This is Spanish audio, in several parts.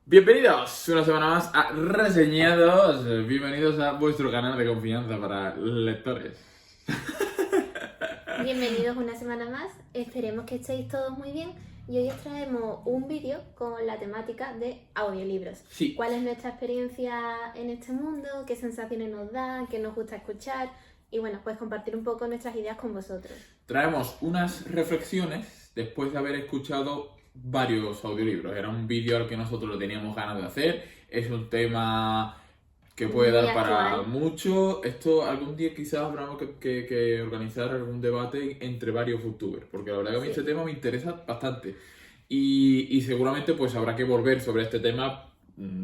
Bienvenidos una semana más a Reseñados. Bienvenidos a vuestro canal de confianza para lectores. Bienvenidos una semana más, esperemos que estéis todos muy bien y hoy os traemos un vídeo con la temática de audiolibros. Sí. ¿Cuál es nuestra experiencia en este mundo? ¿Qué sensaciones nos dan? ¿Qué nos gusta escuchar? Y bueno, pues compartir un poco nuestras ideas con vosotros. Traemos unas reflexiones después de haber escuchado varios audiolibros. Era un vídeo al que nosotros le teníamos ganas de hacer. Es un tema que puede Muy dar para actual. mucho. Esto algún día quizás habrá que organizar algún debate entre varios booktubers, porque la verdad que a mí Sí. este tema me interesa bastante. Y seguramente pues habrá que volver sobre este tema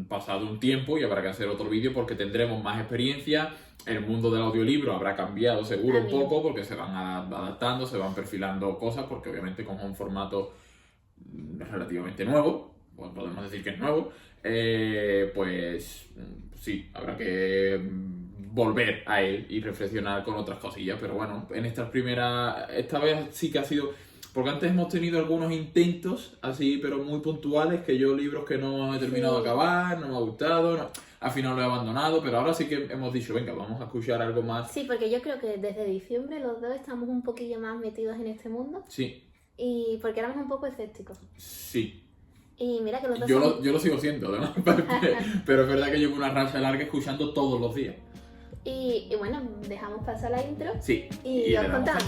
pasado un tiempo y habrá que hacer otro vídeo porque tendremos más experiencia. El mundo del audiolibro habrá cambiado seguro un También. poco porque se van adaptando, se van perfilando cosas, porque obviamente como es un formato relativamente nuevo, pues podemos decir que es nuevo, pues sí, habrá que volver a él y reflexionar con otras cosillas, pero bueno, en esta vez sí que ha sido, porque antes hemos tenido algunos intentos así, pero muy puntuales, que yo libros que no he terminado de Sí. acabar, no me ha gustado, al final lo he abandonado, pero ahora sí que hemos dicho, venga, vamos a escuchar algo más. Sí, porque yo creo que desde diciembre los dos estamos un poquillo más metidos en este mundo Sí, y porque éramos un poco escépticos. sí. Y mira que los dos Yo lo sigo siendo, además, pero es verdad que llevo una racha larga escuchando todos los días. Y bueno, dejamos pasar la intro Sí, y le os damos. contamos.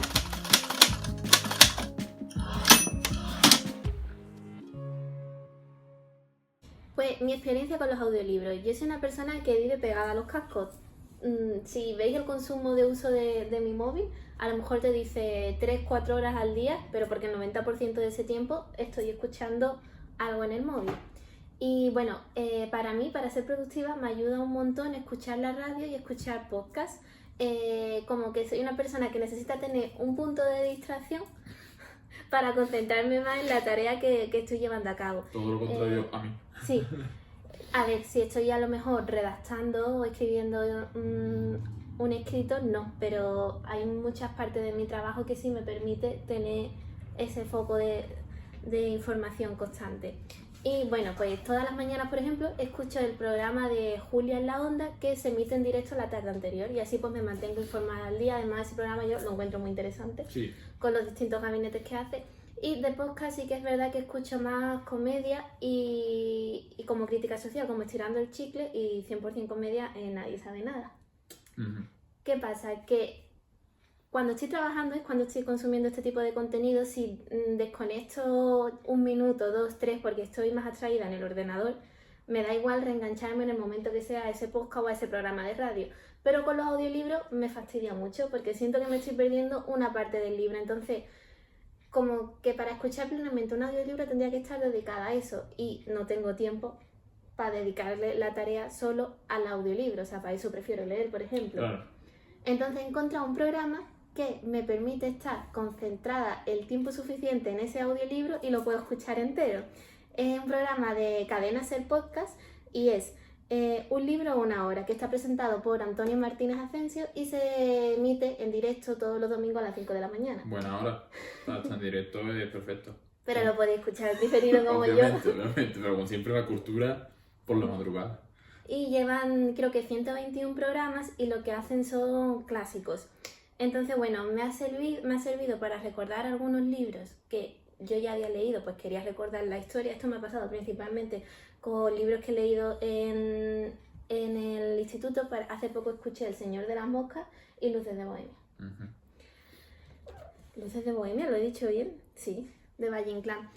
Pues mi experiencia con los audiolibros. Yo soy una persona que vive pegada a los cascos. Si veis el consumo de uso de mi móvil, a lo mejor te dice 3-4 horas al día, pero porque el 90% de ese tiempo estoy escuchando algo en el móvil. Y bueno, para mí, para ser productiva, me ayuda un montón escuchar la radio y escuchar podcast. Como que soy una persona que necesita tener un punto de distracción para concentrarme más en la tarea que estoy llevando a cabo. Todo lo contrario a mí. Sí. A ver, si estoy a lo mejor redactando o escribiendo un escrito, no, pero hay muchas partes de mi trabajo que sí me permite tener ese foco de información constante. Y bueno, pues todas las mañanas, por ejemplo, escucho el programa de Julia en la Onda que se emite en directo la tarde anterior y así pues me mantengo informada al día. Además, ese programa yo lo encuentro muy interesante Sí. con los distintos gabinetes que hace. Y de podcast sí que es verdad que escucho más comedia y como crítica social, como Estirando el Chicle y 100% comedia, Nadie sabe nada. Ujú. ¿Qué pasa? Que cuando estoy trabajando es cuando estoy consumiendo este tipo de contenido. Si desconecto un minuto, dos, tres, porque estoy más abstraída en el ordenador, me da igual reengancharme en el momento que sea a ese podcast o a ese programa de radio. Pero con los audiolibros me fastidia mucho porque siento que me estoy perdiendo una parte del libro. Entonces, como que para escuchar plenamente un audiolibro tendría que estar dedicada a eso y no tengo tiempo para dedicarle la tarea solo al audiolibro. O sea, para eso prefiero leer, por ejemplo. Claro. Entonces he encontrado un programa que me permite estar concentrada el tiempo suficiente en ese audiolibro y lo puedo escuchar entero. Es un programa de Cadena Ser Podcast y es un libro a una hora que está presentado por Antonio Martínez Asensio y se emite en directo todos los domingos a las 5 de la mañana. Bueno, ahora está en directo, es perfecto. Pero lo podéis escuchar diferido como Obviamente, yo. obviamente, pero como siempre la cultura por la madrugada. Y llevan creo que 121 programas y lo que hacen son clásicos. Entonces, bueno, me ha servido para recordar algunos libros que yo ya había leído, pues quería recordar la historia. Esto me ha pasado principalmente con libros que he leído en el instituto. Hace poco escuché El Señor de las Moscas y Luces de Bohemia. Ujú. Luces de Bohemia, ¿lo he dicho bien? Sí, de Valle Inclán.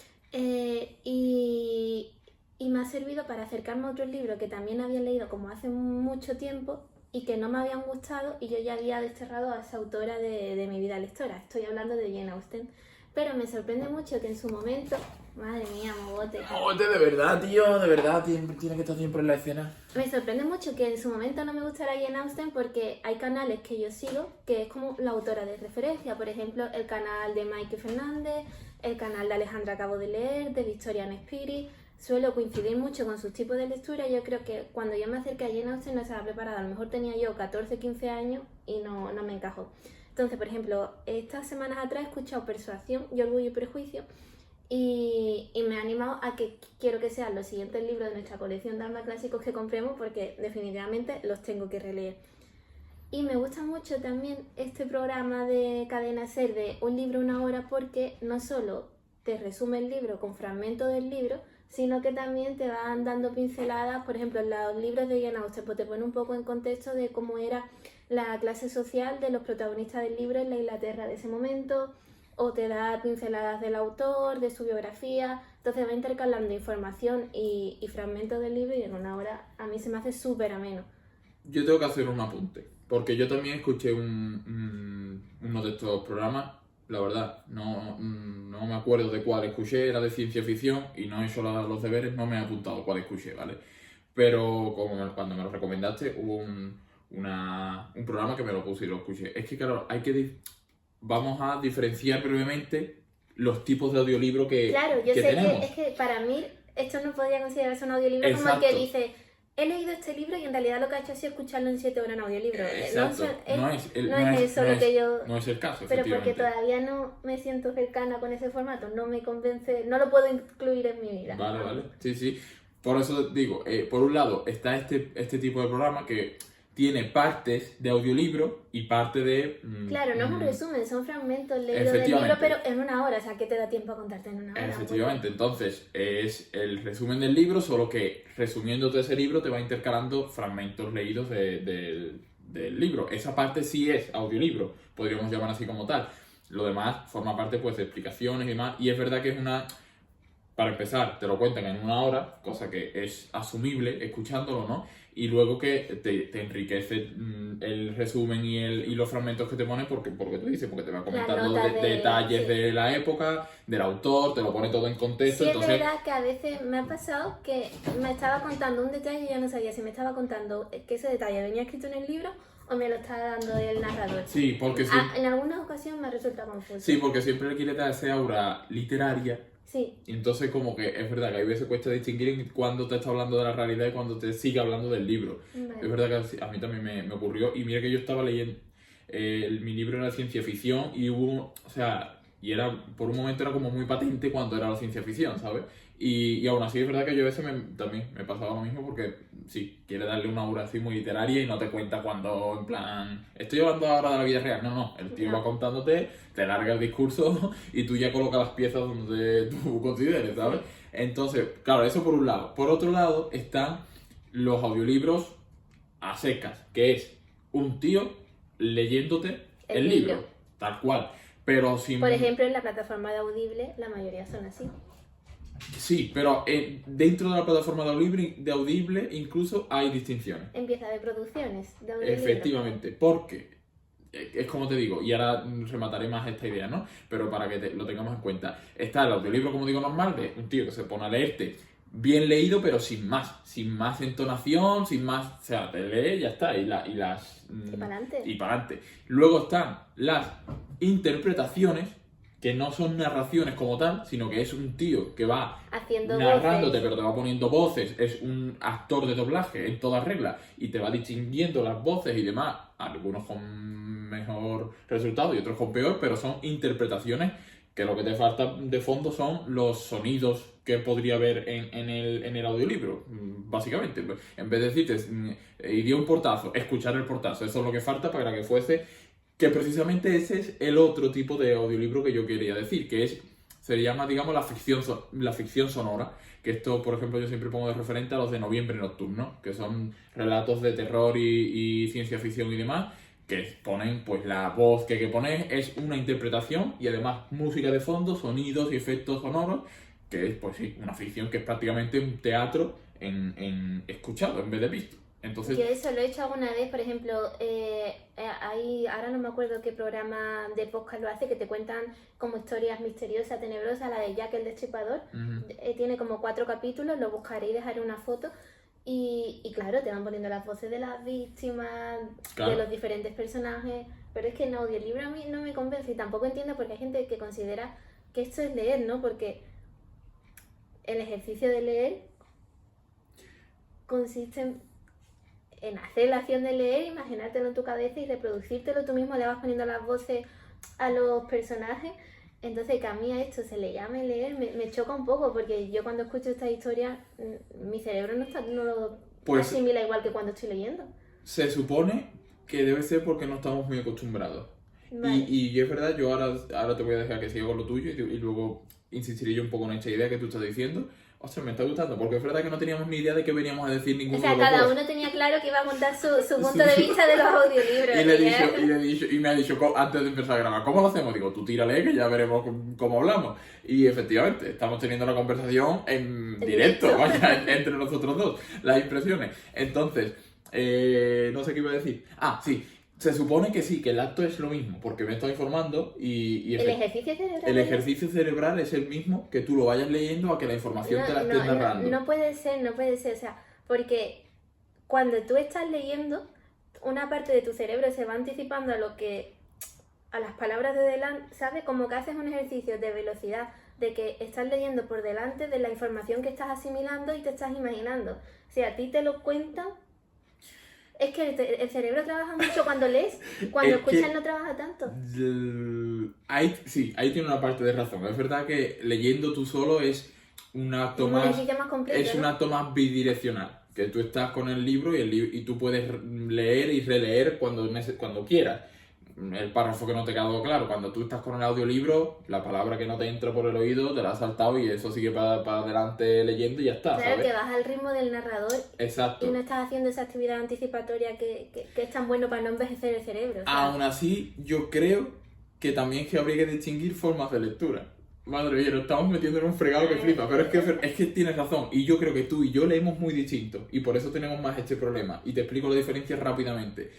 Y me ha servido para acercarme a otros libros que también había leído como hace mucho tiempo y que no me habían gustado y yo ya había desterrado a esa autora de mi vida lectora. Estoy hablando de Jane Austen. Pero me sorprende mucho que en su momento... Madre mía, mogote. Mogote, de verdad, tío, de verdad, tiene que estar siempre en la escena. Me sorprende mucho que en su momento no me gustara Jane Austen porque hay canales que yo sigo que es como la autora de referencia. Por ejemplo, el canal de Maike Fernández, el canal de Alejandra Cabo de Leer, de Victorian Spirit. Suelo coincidir mucho con sus tipos de lectura. Yo creo que cuando yo me acerqué a Jane Austen no estaba preparada. A lo mejor tenía yo 14-15 años y no me encajó. Entonces, por ejemplo, estas semanas atrás he escuchado Persuasión y Orgullo y Prejuicio y me ha animado a que quiero que sean los siguientes libros de nuestra colección de Alma Clásicos que compremos porque definitivamente los tengo que releer. Y me gusta mucho también este programa de Cadena Ser de un libro, una hora, porque no solo te resume el libro con fragmentos del libro, sino que también te van dando pinceladas. Por ejemplo, en los libros de Jane Austen, pues te pone un poco en contexto de cómo era la clase social de los protagonistas del libro en la Inglaterra de ese momento, o te da pinceladas del autor, de su biografía. Entonces va intercalando información y fragmentos del libro, y en una hora a mí se me hace súper ameno. Yo tengo que hacer un apunte, porque yo también escuché uno de estos programas, la verdad, no me acuerdo de cuál escuché, era de ciencia ficción y no he hecho los deberes, no me he apuntado cuál escuché, ¿vale? Pero cuando me lo recomendaste hubo un programa que me lo puse y lo escuché. Es que claro, vamos a diferenciar brevemente los tipos de audiolibro Claro, yo que sé tenemos. que es que para mí esto no podría considerarse un audiolibro como el Exacto. que dice: he leído este libro y en realidad lo que ha hecho ha sido escucharlo en 7 horas en audiolibro. Exacto. No es eso lo que yo... No es el caso, Pero porque efectivamente. todavía no me siento cercana con ese formato, no me convence, no lo puedo incluir en mi vida. Vale. Sí, sí. Por eso digo, por un lado está este tipo de programa que tiene partes de audiolibro y parte de... Claro, no es un resumen, son fragmentos leídos del Efectivamente. libro, pero en una hora, o sea, ¿qué te da tiempo a contarte en una hora? Efectivamente, entonces es el resumen del libro, solo que resumiéndote ese libro te va intercalando fragmentos leídos del libro. Esa parte sí es audiolibro, podríamos llamar así como tal. Lo demás forma parte pues de explicaciones y demás, y es verdad que es una... Para empezar, te lo cuentan en una hora, cosa que es asumible escuchándolo, ¿no? Y luego que te enriquece el resumen y los fragmentos que te pone porque te dice, porque te va comentando detalles de la época, del autor, te lo pone todo en contexto. Sí, Entonces... es verdad que a veces me ha pasado que me estaba contando un detalle y yo no sabía si me estaba contando que ese detalle venía escrito en el libro o me lo estaba dando el narrador. Sí, porque en algunas ocasiones me resulta confuso. Sí, porque siempre le quiere dar ese aura literaria. Sí. Y entonces como que es verdad que hay veces cuesta distinguir cuando te está hablando de la realidad y cuando te sigue hablando del libro. Vale. Es verdad que a mí también me ocurrió. Y mira que yo estaba leyendo, mi libro era de ciencia ficción y y era, por un momento era como muy patente cuando era la ciencia ficción, ¿sabes? Y aún así es verdad que yo a veces también me pasaba lo mismo porque sí, quiere darle una aura así muy literaria y no te cuenta cuando, en plan, estoy hablando ahora de la vida real. No, el tío va contándote, te larga el discurso y tú ya colocas las piezas donde tú consideres, ¿sabes? Entonces, claro, eso por un lado. Por otro lado están los audiolibros a secas, que es un tío leyéndote el libro, tal cual. Pero sin... Por ejemplo, en la plataforma de Audible, la mayoría son así. Sí, pero dentro de la plataforma de Audible incluso hay distinciones. Empieza de producciones de audiolibro. Efectivamente, porque es como te digo, y ahora remataré más esta idea, ¿no? Pero para que lo tengamos en cuenta. Está el audiolibro, como digo, normal, de un tío que se pone a leerte bien leído, pero sin más entonación, sin más, o sea, te lee y ya está, y para adelante. Luego están las interpretaciones, que no son narraciones como tal, sino que es un tío que va haciendo narrándote, voces. pero te va poniendo voces, es un actor de doblaje en todas reglas, y te va distinguiendo las voces y demás, algunos con mejor resultado y otros con peor, pero son interpretaciones que lo que te falta de fondo son los sonidos que podría haber en el audiolibro, básicamente. En vez de decirte, iría un portazo, escuchar el portazo, eso es lo que falta para que fuese... Que precisamente ese es el otro tipo de audiolibro que yo quería decir, que se llama, digamos, la ficción sonora, que esto, por ejemplo, yo siempre pongo de referente a los de Noviembre Nocturno, que son relatos de terror y ciencia ficción y demás, que ponen, pues la voz que pones es una interpretación y además música de fondo, sonidos y efectos sonoros, que es, pues sí, una ficción que es prácticamente un teatro en escuchado en vez de visto. Entonces, yo eso lo he hecho alguna vez, por ejemplo, ahora no me acuerdo qué programa de podcast lo hace, que te cuentan como historias misteriosas, tenebrosas, la de Jack el Destripador. Tiene como 4 capítulos, lo buscaré y dejaré una foto. Y claro, te van poniendo las voces de las víctimas, claro, de los diferentes personajes, pero es que en audiolibro a mí no me convence y tampoco entiendo porque hay gente que considera que esto es leer, ¿no? Porque el ejercicio de leer consiste en hacer la acción de leer, imaginártelo en tu cabeza y reproducírtelo tú mismo, le vas poniendo las voces a los personajes Entonces que a mí a esto se le llame leer me choca un poco, porque yo cuando escucho esta historia, mi cerebro no lo Pues asimila igual que cuando estoy leyendo. se supone que debe ser porque no estamos muy acostumbrados. Vale. Y es verdad, yo ahora te voy a dejar que siga con lo tuyo y luego insistiré yo un poco en esta idea que tú estás diciendo. Ostras, me está gustando, porque es verdad que no teníamos ni idea de qué veníamos a decir ninguno O sea, de los cada dos. uno tenía claro que iba a contar su punto de vista de los audiolibros. Y me ha dicho antes de empezar a grabar, ¿cómo lo hacemos? Digo, tú tírale que ya veremos cómo hablamos. Y efectivamente, estamos teniendo la conversación en directo, vaya, entre nosotros dos, las impresiones. Entonces, no sé qué iba a decir. Ah, sí, se supone que sí, que el acto es lo mismo, porque me estoy informando ¿El ejercicio cerebral? el ejercicio cerebral es el mismo que tú lo vayas leyendo a que la información te la estés narrando. No puede ser, o sea, porque cuando tú estás leyendo, una parte de tu cerebro se va anticipando a las palabras de delante, ¿sabes? Como que haces un ejercicio de velocidad, de que estás leyendo por delante de la información que estás asimilando y te estás imaginando. O sea, a ti te lo cuentan. Es que el cerebro trabaja mucho cuando lees, cuando escuchas no trabaja tanto. Sí, ahí tiene una parte de razón. Es verdad que leyendo tú solo es un acto Un ejercicio más completo, es un ¿no? acto más bidireccional. Que tú estás con el libro y tú puedes leer y releer cuando quieras. El párrafo que no te quedó claro. Cuando tú estás con el audiolibro, la palabra que no te entra por el oído te la has saltado y eso sigue para adelante leyendo y ya está. Claro, ¿sabes? que vas al ritmo del narrador. Exacto. Y no estás haciendo esa actividad anticipatoria que es tan bueno para no envejecer el cerebro. ¿sabes? Aún así, yo creo que también que habría que distinguir formas de lectura. Madre mía, nos estamos metiendo en un fregado que flipa, pero es que tienes razón. Y yo creo que tú y yo leemos muy distinto. Y por eso tenemos más este problema. Y te explico la diferencia rápidamente.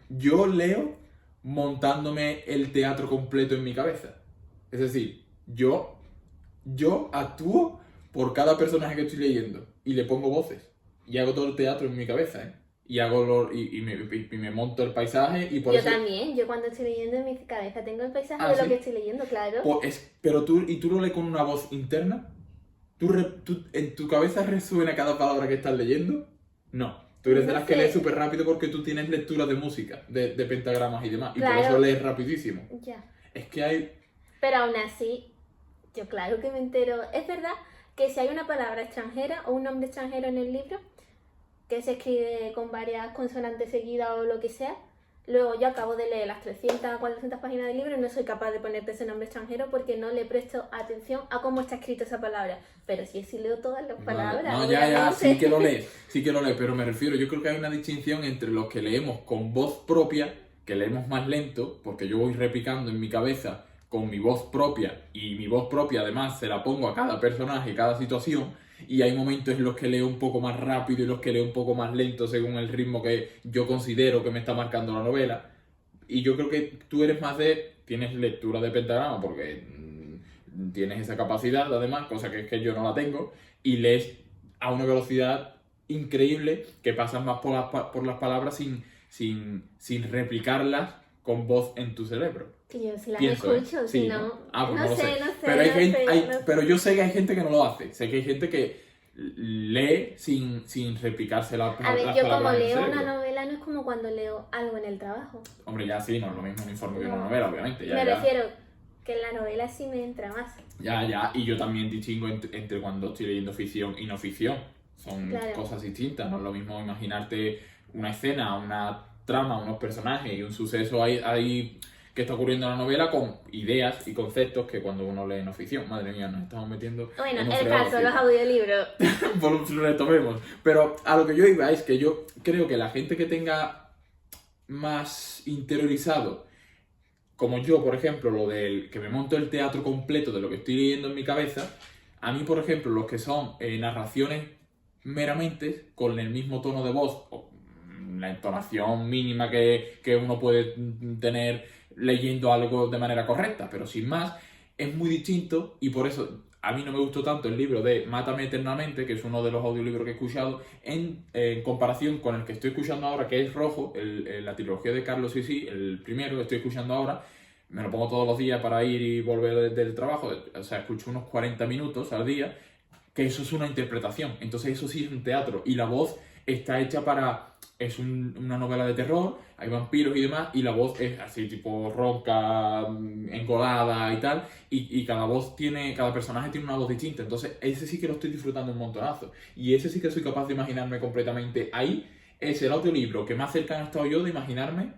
Yo leo montándome el teatro completo en mi cabeza. Es decir, yo actúo por cada personaje que estoy leyendo. Y le pongo voces. Y hago todo el teatro en mi cabeza, ¿eh? Y me monto el paisaje y por yo eso... también, yo cuando estoy leyendo en mi cabeza tengo el paisaje Ah, de lo ¿sí? que estoy leyendo, claro. Pero tú lo lees con una voz interna. ¿En tu cabeza resuena cada palabra que estás leyendo? No. Tú eres de No las que sé. lees súper rápido porque tú tienes lectura de música, de pentagramas y demás. Y Claro. por eso lees rapidísimo. Ya. Es que hay... Pero aún así, yo claro que me entero. Es verdad que si hay una palabra extranjera o un nombre extranjero en el libro, que se escribe con varias consonantes seguidas o lo que sea, luego yo acabo de leer las 300, 400 páginas del libro y no soy capaz de ponerte ese nombre extranjero porque no le presto atención a cómo está escrito esa palabra. Pero si leo todas las palabras. No, ya, obviamente. sí que lo lees, pero me refiero, yo creo que hay una distinción entre los que leemos con voz propia, que leemos más lento, porque yo voy replicando en mi cabeza con mi voz propia, y mi voz propia además se la pongo a cada personaje, cada situación, y hay momentos en los que leo un poco más rápido y los que leo un poco más lento según el ritmo que yo considero que me está marcando la novela. Y yo creo que tú eres más tienes lectura de pentagrama porque tienes esa capacidad además, cosa que es que yo no la tengo, y lees a una velocidad increíble que pasas más por las palabras sin replicarlas con voz en tu cerebro. Que yo si las Pienso, escucho, sí, si ¿no? no, Ah, pues no sé. Pero pero yo sé que hay gente que no lo hace. Sé que hay gente que lee sin replicarse las A ver, las yo como palabras en el leo una cerebro. novela no es como cuando leo algo en el trabajo. Hombre, ya sí, no es lo mismo un informe que una No. novela, obviamente. Me refiero que en la novela sí me entra más. Ya, y yo también distingo entre cuando estoy leyendo ficción y no ficción. Son Claro. cosas distintas, no es lo mismo imaginarte una escena, una trama, unos personajes y un suceso ahí que está ocurriendo en la novela con ideas y conceptos que cuando uno lee no ficción. Madre mía, nos estamos metiendo Bueno, en un el fregado caso, que los flipa. audiolibros. Retomemos. Pero a lo que yo iba es que yo creo que la gente que tenga más interiorizado, como yo, por ejemplo, lo del que me monto el teatro completo de lo que estoy leyendo en mi cabeza, a mí, por ejemplo, los que son narraciones meramente con el mismo tono de voz, o la entonación mínima que uno puede tener leyendo algo de manera correcta, pero sin más, es muy distinto y por eso a mí no me gustó tanto el libro de Mátame Eternamente, que es uno de los audiolibros que he escuchado, en comparación con el que estoy escuchando ahora, que es Rojo, la trilogía de Carlos Sisi, el primero que estoy escuchando ahora. Me lo pongo todos los días para ir y volver del trabajo, o sea, escucho unos 40 minutos al día, que eso es una interpretación, entonces eso sí es un teatro, y la voz está hecha para... Es una novela de terror, hay vampiros y demás, y la voz es así, tipo ronca, engodada y tal, y cada personaje tiene una voz distinta. Entonces, ese sí que lo estoy disfrutando un montonazo. Y ese sí que soy capaz de imaginarme completamente ahí. Es el audiolibro que más cercano he estado yo de imaginarme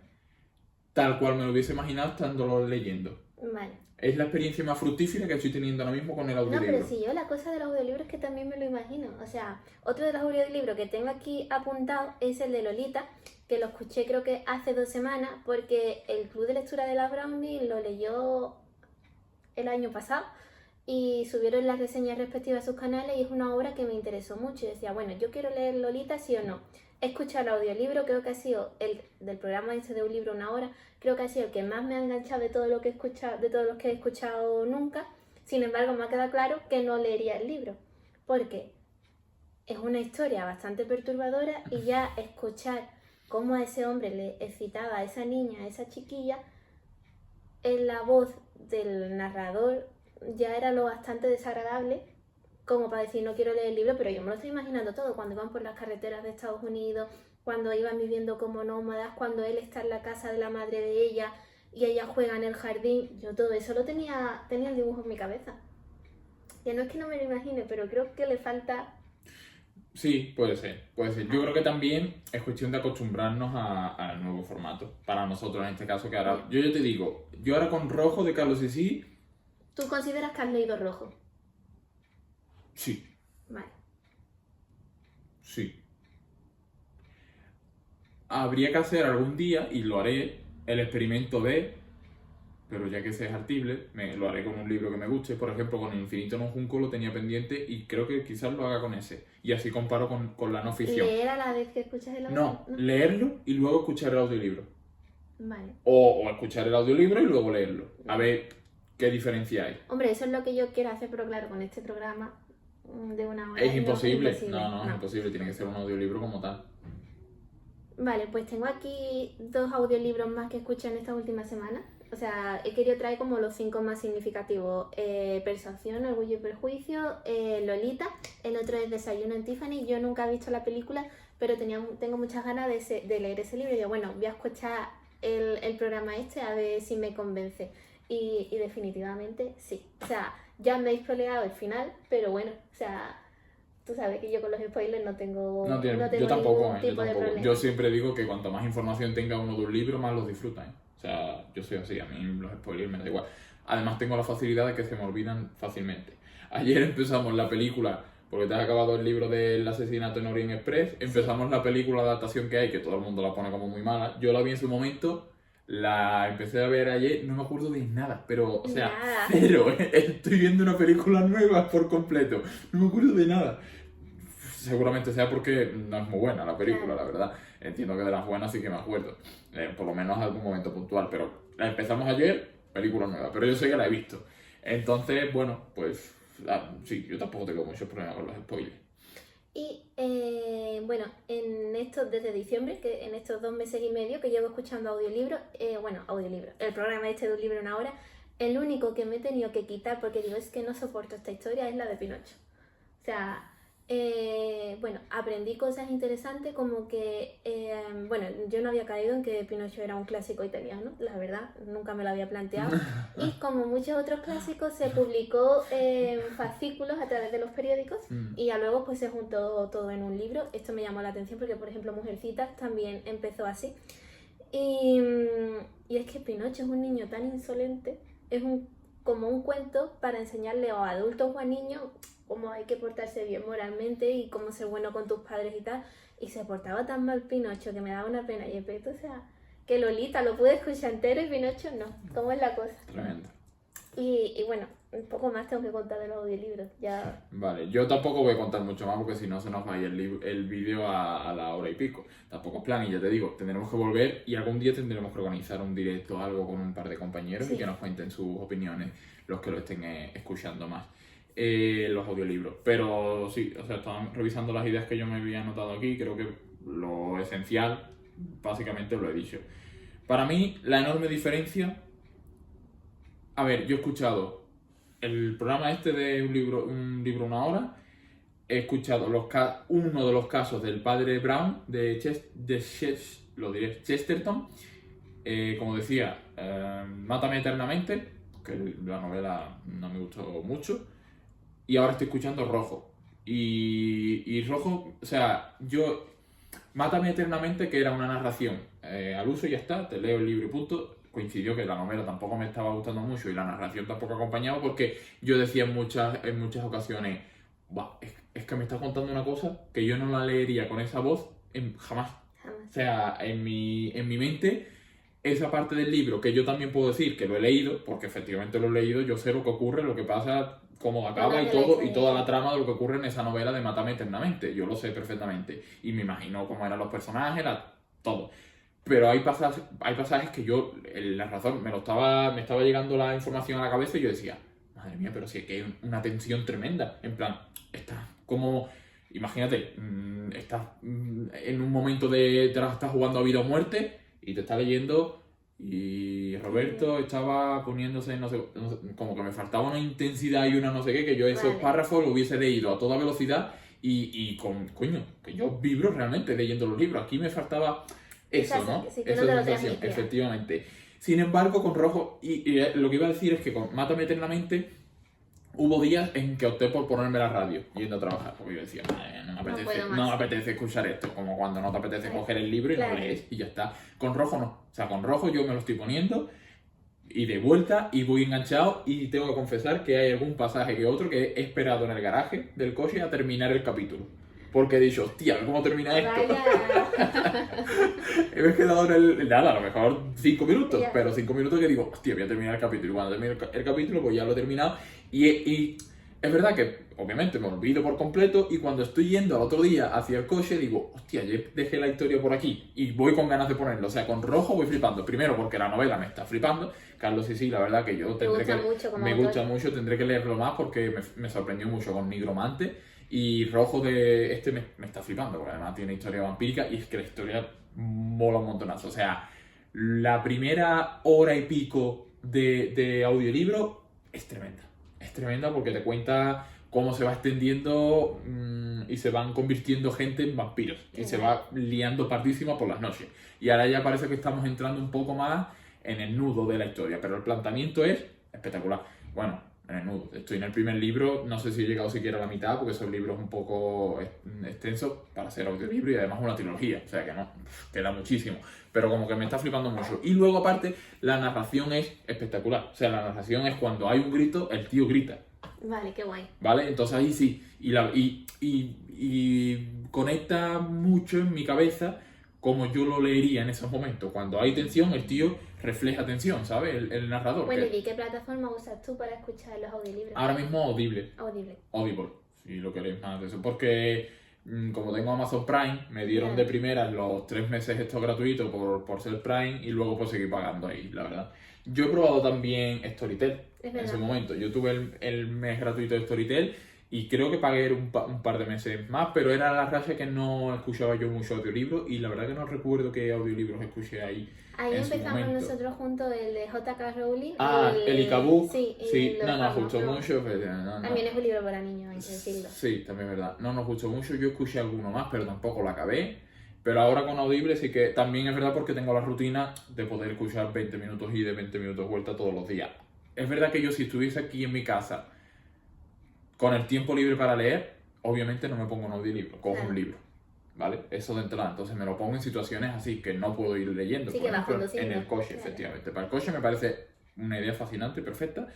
tal cual me lo hubiese imaginado estándolo leyendo. Vale. Es la experiencia más fructífera que estoy teniendo ahora mismo con el No, audiolibro. pero si yo la cosa del audiolibro es que también me lo imagino. O sea, otro de los audiolibros que tengo aquí apuntado es el de Lolita, que lo escuché creo que hace 2 semanas, porque el Club de Lectura de la Brownie lo leyó el año pasado y subieron las reseñas respectivas a sus canales y es una obra que me interesó mucho. Y decía, bueno, yo quiero leer Lolita, sí o no. He escuchado el audiolibro, creo que ha sido el del programa este de un libro una hora, creo que ha sido el que más me ha enganchado de todo lo que he escuchado, de todos los que he escuchado nunca. Sin embargo, me ha quedado claro que no leería el libro, porque es una historia bastante perturbadora y ya escuchar cómo a ese hombre le excitaba a esa niña, a esa chiquilla, en la voz del narrador ya era lo bastante desagradable como para decir no quiero leer el libro, pero yo me lo estoy imaginando todo, cuando iban por las carreteras de Estados Unidos, cuando iban viviendo como nómadas, cuando él está en la casa de la madre de ella y ella juega en el jardín, yo todo eso lo tenía el dibujo en mi cabeza. Ya no es que no me lo imagine, pero creo que le falta... Sí, puede ser. Yo creo que también es cuestión de acostumbrarnos al nuevo formato. Para nosotros en este caso, que ahora... Yo ya te digo, yo ahora con Rojo de Carlos Sisi... ¿Tú consideras que has leído Rojo? Sí. Vale. Sí. Habría que hacer algún día, y lo haré, el experimento de... Pero ya que ese es artible, lo haré con un libro que me guste. Por ejemplo, con El infinito en un junco lo tenía pendiente y creo que quizás lo haga con ese. Y así comparo con la no ficción. ¿Leer a la vez que escuchas el audio? No, leerlo y luego escuchar el audiolibro. Vale. O escuchar el audiolibro y luego leerlo. A ver qué diferencia hay. Hombre, eso es lo que yo quiero hacer, pero claro, con este programa de una hora... Es imposible. Es imposible. Tiene que ser un audiolibro como tal. Vale, pues tengo aquí 2 audiolibros más que escuché en esta última semana. O sea, he querido traer como los 5 más significativos. Persuasión, Orgullo y Prejuicio, Lolita, el otro es Desayuno en Tiffany. Yo nunca he visto la película, pero tengo muchas ganas de leer ese libro. Y yo, bueno, voy a escuchar el programa este a ver si me convence. Y definitivamente sí. O sea, ya me he spoileado el final, pero bueno, o sea... Tú sabes que yo con los spoilers no tengo yo tampoco, ningún tipo de problema. Yo siempre digo que cuanto más información tenga uno de un libro, más los disfruta. O sea, yo soy así, a mí los spoilers me da igual. Además tengo la facilidad de que se me olvidan fácilmente. Ayer empezamos la película, porque te has acabado el libro del asesinato en Orient Express, empezamos la película de adaptación que hay, que todo el mundo la pone como muy mala. Yo la vi en su momento, la empecé a ver ayer, no me acuerdo de nada, pero, o sea, nada. Cero. Estoy viendo una película nueva por completo, no me acuerdo de nada. Seguramente sea porque no es muy buena la película, la verdad. Entiendo que de las buenas sí que me acuerdo. Por lo menos algún momento puntual. Pero la empezamos ayer, película nueva. Pero yo sé que la he visto. Entonces, bueno, pues sí, yo tampoco tengo muchos problemas con los spoilers. Y bueno, desde diciembre, que en estos 2 meses y medio que llevo escuchando audiolibros, el programa este de un libro en una hora, el único que me he tenido que quitar porque digo, es que no soporto esta historia, es la de Pinocho. O sea... bueno, aprendí cosas interesantes como que, yo no había caído en que Pinocho era un clásico italiano, la verdad, nunca me lo había planteado. Y como muchos otros clásicos, se publicó en fascículos a través de los periódicos y ya luego pues se juntó todo en un libro. Esto me llamó la atención porque, por ejemplo, Mujercitas también empezó así. Y es que Pinocho es un niño tan insolente, es como un cuento para enseñarle a adultos o a niños cómo hay que portarse bien moralmente y cómo ser bueno con tus padres y tal. Y se portaba tan mal Pinocho que me daba una pena. Y efecto, o sea, que Lolita lo pude escuchar entero y Pinocho no. ¿Cómo es la cosa? Tremendo. Y bueno, un poco más tengo que contar de los audiolibros. Ya... Vale, yo tampoco voy a contar mucho más porque si no se nos va a ir el vídeo a la hora y pico. Tampoco es plan y ya te digo, tendremos que volver y algún día tendremos que organizar un directo o algo con un par de compañeros y que nos cuenten sus opiniones, los que lo estén escuchando más. Los audiolibros. Pero sí, o sea, estaba revisando las ideas que yo me había anotado aquí, creo que lo esencial, básicamente lo he dicho. Para mí, la enorme diferencia... A ver, yo he escuchado el programa este de un libro una hora he escuchado uno de los casos del padre Brown de Chesterton. Como decía, Mátame eternamente, que la novela no me gustó mucho. Y ahora estoy escuchando Rojo. Y Rojo, o sea, Mátame eternamente, que era una narración al uso y ya está, te leo el libro y punto. Coincidió que la novela tampoco me estaba gustando mucho y la narración tampoco acompañaba, porque yo decía en muchas ocasiones, es que me está contando una cosa que yo no la leería con esa voz jamás. O sea, en mi mente, esa parte del libro, que yo también puedo decir que lo he leído, porque efectivamente lo he leído, yo sé lo que ocurre, lo que pasa, cómo acaba y todo, y toda la trama de lo que ocurre en esa novela de Mátame eternamente. Yo lo sé perfectamente. Y me imagino cómo eran los personajes, todo. Pero hay pasajes que el narrador me estaba llegando la información a la cabeza y yo decía, madre mía, pero sí que hay una tensión tremenda. En plan, estás como, imagínate, estás en un momento estás jugando a vida o muerte y te está leyendo y Roberto estaba poniéndose, no sé, como que me faltaba una intensidad y una no sé qué, que yo esos párrafos lo hubiese leído a toda velocidad y coño, que yo vibro realmente leyendo los libros. Aquí me faltaba eso, ¿no? Sí, esa sensación, efectivamente. Sin embargo, con Rojo, y lo que iba a decir es que con Mátame eternamente hubo días en que opté por ponerme la radio yendo a trabajar, porque yo decía, no me apetece escuchar esto, como cuando no te apetece coger el libro y lo lees y ya está. Con Rojo no, o sea, con Rojo yo me lo estoy poniendo y de vuelta y voy enganchado, y tengo que confesar que hay algún pasaje que otro que he esperado en el garaje del coche a terminar el capítulo. Porque he dicho, hostia, ¿cómo termina esto? Me he quedado nada, a lo mejor 5 minutos, pero 5 minutos que digo, hostia, voy a terminar el capítulo. Y cuando termine el capítulo, pues ya lo he terminado. Y es verdad que, obviamente, me olvido por completo. Y cuando estoy yendo al otro día hacia el coche, digo, hostia, yo dejé la historia por aquí. Y voy con ganas de ponerlo. O sea, con Rojo voy flipando. Primero, porque la novela me está flipando. Carlos, sí, la verdad que yo me gusta mucho, tendré que leerlo más porque me sorprendió mucho con Nigromante. Y Rojo me está flipando, porque además tiene historia vampírica y es que la historia mola un montonazo. O sea, la primera hora y pico de audiolibro es tremenda. Es tremenda porque te cuenta cómo se va extendiendo y se van convirtiendo gente en vampiros. Y se va liando pardísima por las noches. Y ahora ya parece que estamos entrando un poco más en el nudo de la historia. Pero el planteamiento es espectacular. Bueno, en el nudo. Estoy en el primer libro, no sé si he llegado siquiera a la mitad, porque son libros un poco extensos para ser audiolibro y además una trilogía, o sea que no, queda muchísimo, pero como que me está flipando mucho. Y luego aparte, la narración es espectacular, o sea, la narración es cuando hay un grito, el tío grita. Vale, qué guay. ¿Vale? Entonces ahí sí, y conecta mucho en mi cabeza como yo lo leería en esos momentos. Cuando hay tensión, el tío refleja tensión, ¿sabes? El narrador. Bueno, ¿y qué plataforma usas tú para escuchar los audiolibros? Ahora mismo Audible, si lo queréis más de eso. Porque como tengo Amazon Prime, me dieron de primeras los 3 meses estos gratuitos por ser Prime y luego pues seguir pagando ahí, la verdad. Yo he probado también Storytel en su momento. Yo tuve el mes gratuito de Storytel y creo que pagué un par de meses más, pero era la racha que no escuchaba yo mucho audiolibro y la verdad que no recuerdo qué audiolibros escuché ahí. Ahí empezamos nosotros juntos el de J.K. Rowling. El Icabook. Sí, no nos gustó mucho. Pero también es un libro para niños, hay que decirlo. Sí, también es verdad. No nos gustó mucho. Yo escuché alguno más, pero tampoco lo acabé. Pero ahora con Audible sí que también es verdad porque tengo la rutina de poder escuchar 20 minutos y de 20 minutos vuelta todos los días. Es verdad que yo si estuviese aquí en mi casa con el tiempo libre para leer, obviamente no me pongo un audiolibro, cojo un libro, ¿vale? Eso de entrada, entonces me lo pongo en situaciones así que no puedo ir leyendo, sí, por ejemplo, en el coche, efectivamente. Para el coche me parece una idea fascinante, perfecta,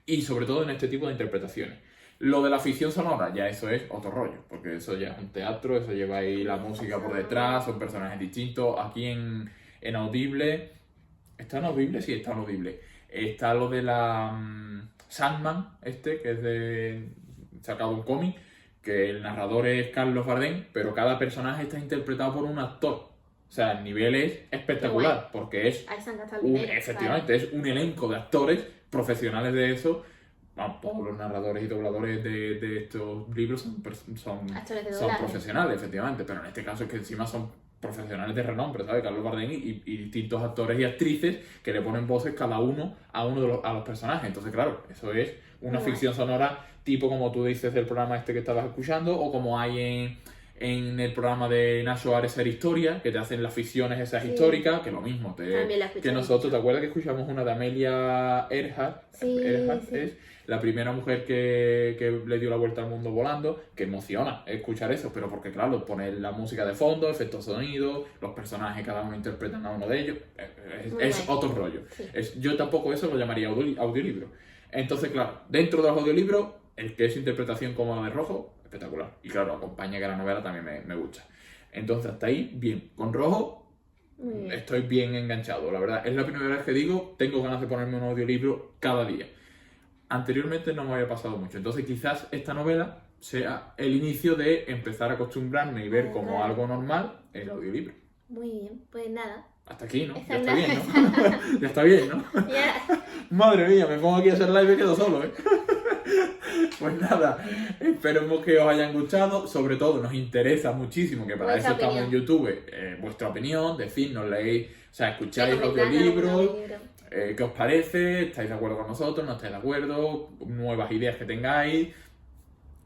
y sobre todo en este tipo de interpretaciones. Lo de la ficción sonora, ya eso es otro rollo, porque eso ya es un teatro, eso lleva ahí la música por detrás, son personajes distintos. Aquí en Audible, ¿está en Audible? Sí, está en Audible. Está lo de la Sandman, que es sacado un cómic, que el narrador es Carlos Bardem, pero cada personaje está interpretado por un actor. O sea, el nivel es espectacular, porque es efectivamente, es un elenco de actores profesionales de eso. Vamos, todos los narradores y dobladores de estos libros son profesionales, efectivamente, pero en este caso es que encima son profesionales de renombre, ¿sabes? Carlos Bardem y distintos actores y actrices que le ponen voces cada uno a los personajes. Entonces, claro, eso es una ficción sonora tipo como tú dices del programa este que estabas escuchando, o como hay en el programa de Nacho Ares Ser Historia, que te hacen las ficciones esas históricas, que lo mismo, que nosotros, ¿te acuerdas que escuchamos una de Amelia Earhart? Sí, Earhart es la primera mujer que le dio la vuelta al mundo volando, que emociona escuchar eso, pero porque claro, poner la música de fondo, efectos sonidos, los personajes cada uno interpretan a uno de ellos, es otro rollo. Sí. Yo tampoco eso lo llamaría audiolibro. Entonces, claro, dentro de los audiolibros, el que es interpretación como la de Rojo, espectacular. Y claro, acompaña que la novela también me gusta. Entonces, hasta ahí, bien. Con Rojo estoy bien enganchado, la verdad. Es la primera vez que digo, tengo ganas de ponerme un audiolibro cada día. Anteriormente no me había pasado mucho. Entonces, quizás esta novela sea el inicio de empezar a acostumbrarme y ver como algo normal el audiolibro. Muy bien, pues nada. Hasta aquí, ¿no? Ya está bien, ¿no? Ya está bien, ¿no? Madre mía, me pongo aquí a hacer live y me quedo solo, ¿eh? Pues nada, esperemos que os hayan gustado. Sobre todo, nos interesa muchísimo, que para eso estamos en YouTube, vuestra opinión, decidnos, leéis, o sea, escucháis los audiolibros, qué os parece, estáis de acuerdo con nosotros, no estáis de acuerdo, nuevas ideas que tengáis.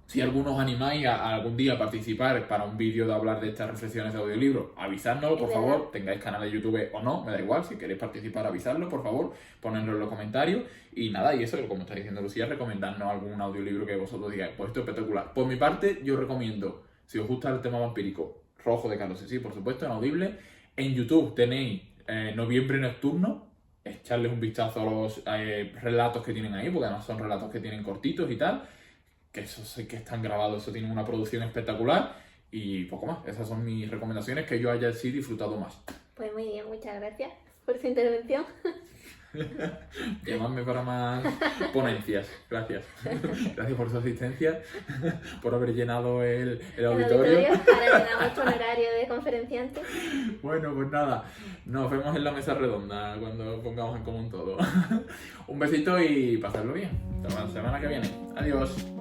Si algunos os animáis a algún día participar para un vídeo de hablar de estas reflexiones de audiolibro, avisadnos, por favor, tengáis canal de YouTube o no, me da igual, si queréis participar, avisadlo, por favor, ponedlo en los comentarios. Y nada, y eso, como está diciendo Lucía, recomendadnos algún audiolibro que vosotros digáis, pues esto es espectacular. Por mi parte, yo recomiendo, si os gusta el tema vampírico, Rojo de Carlos Sisi, por supuesto, en Audible. En YouTube tenéis Noviembre Nocturno, echarles un vistazo a los relatos que tienen ahí, porque además son relatos que tienen cortitos y tal, que eso sé que están grabados, eso tiene una producción espectacular y poco más. Esas son mis recomendaciones que yo haya sí disfrutado más. Pues muy bien, muchas gracias por su intervención. Llamadme para más ponencias. Gracias. Gracias por su asistencia, por haber llenado el auditorio. Para llenar vuestro horario de conferenciante. Bueno, pues nada, nos vemos en la mesa redonda cuando pongamos en común todo. Un besito y pasadlo bien. Hasta la semana que viene. Adiós.